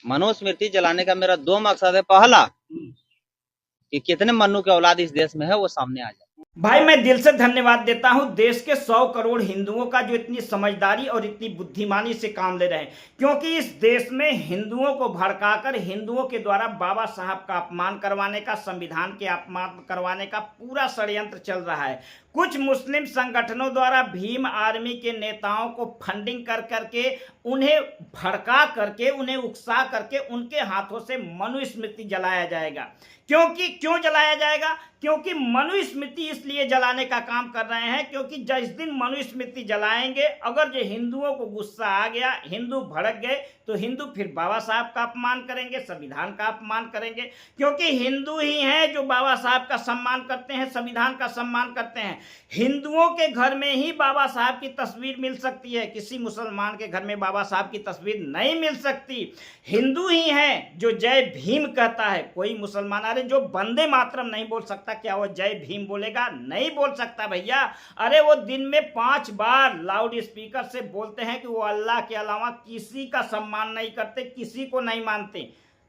मनुस्मृति जलाने का मेरा दो मकसद है। पहला कि कितने मनु के औलाद इस देश में है वो सामने आ जाए। भाई मैं दिल से धन्यवाद देता हूं देश के 100 करोड़ हिंदुओं का जो इतनी समझदारी और इतनी बुद्धिमानी से काम ले रहे हैं, क्योंकि इस देश में हिंदुओं को भड़काकर हिंदुओं के द्वारा बाबा साहब का अपमान करवाने का, संविधान के अपमान करवाने का पूरा षड्यंत्र चल रहा है। कुछ मुस्लिम संगठनों द्वारा भीम आर्मी के नेताओं को फंडिंग कर करके, उन्हें भड़का करके, उन्हें उकसा करके उनके हाथों से मनुस्मृति जलाया जाएगा। क्यों जलाया जाएगा? क्योंकि मनुस्मृति इसलिए जलाने का काम कर रहे हैं क्योंकि जिस दिन मनुस्मृति जलाएंगे, अगर जो हिंदुओं को गुस्सा आ गया, हिंदू भड़क गए, तो हिंदू फिर बाबा साहब का अपमान करेंगे, संविधान का अपमान करेंगे। क्योंकि हिंदू ही हैं जो बाबा साहब का सम्मान करते हैं, संविधान का सम्मान करते हैं। हिंदुओं के घर में ही बाबा साहब की तस्वीर मिल सकती है, किसी मुसलमान के घर में बाबा साहब की तस्वीर नहीं मिल सकती। हिंदू ही है जो जय भीम कहता है। कोई मुसलमान, अरे जो वंदे मातरम नहीं बोल सकता, क्या वो जय भीम बोलेगा? नहीं बोल सकता भैया। अरे वो दिन में 5 बार लाउड स्पीकर से बोलते हैं कि वो अल्लाह के अलावा किसी का सम्मान नहीं करते, किसी को नहीं मानते।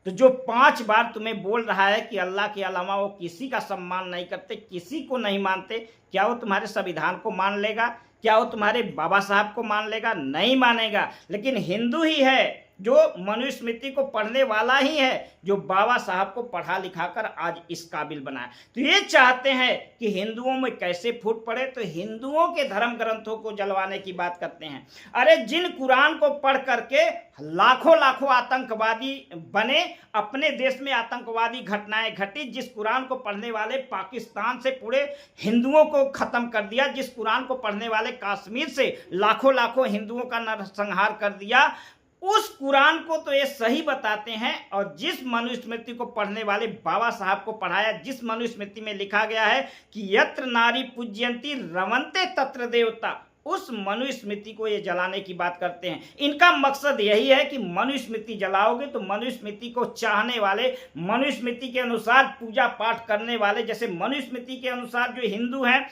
तो जो 5 बार तुम्हें बोल रहा है कि अल्लाह के अलावा वो किसी का सम्मान नहीं करते, किसी को नहीं मानते, क्या वो तुम्हारे संविधान को मान लेगा? क्या वो तुम्हारे बाबा साहब को मान लेगा? नहीं मानेगा। लेकिन हिंदू ही है जो मनुस्मृति को पढ़ने वाला ही है, जो बाबा साहब को पढ़ा लिखा कर आज इस काबिल बनाया। तो ये चाहते हैं कि हिंदुओं में कैसे फूट पड़े, तो हिंदुओं के धर्म ग्रंथों को जलवाने की बात करते हैं। अरे जिन कुरान को पढ़ करके लाखों आतंकवादी बने, अपने देश में आतंकवादी घटनाएं घटी, जिस कुरान को पढ़ने वाले पाकिस्तान से पूरे हिंदुओं को खत्म कर दिया, जिस कुरान को पढ़ने वाले कश्मीर से लाखों हिंदुओं का नरसंहार कर दिया, उस कुरान को तो ये सही बताते हैं। और जिस मनुस्मृति को पढ़ने वाले बाबा साहब को पढ़ाया, जिस मनुस्मृति में लिखा गया है कि यत्र नारी पूज्यंती रमन्ते तत्र देवता, उस मनुस्मृति को ये जलाने की बात करते हैं। इनका मकसद यही है कि मनुस्मृति जलाओगे तो मनुस्मृति को चाहने वाले, मनुस्मृति के अनुसार पूजा पाठ करने वाले, जैसे मनुस्मृति के अनुसार जो हिंदू हैं,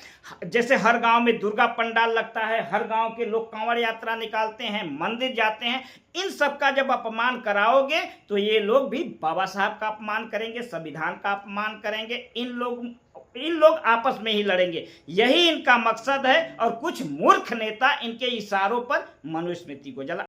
जैसे हर गांव में दुर्गा पंडाल लगता है, हर गांव के लोग कांवड़ यात्रा निकालते हैं, मंदिर जाते हैं, इन सब का जब अपमान कराओगे तो ये लोग भी बाबा साहब का अपमान करेंगे, संविधान का अपमान करेंगे। इन लोग आपस में ही लड़ेंगे, यही इनका मकसद है। और कुछ मूर्ख नेता इनके इशारों पर मनुस्मृति को जला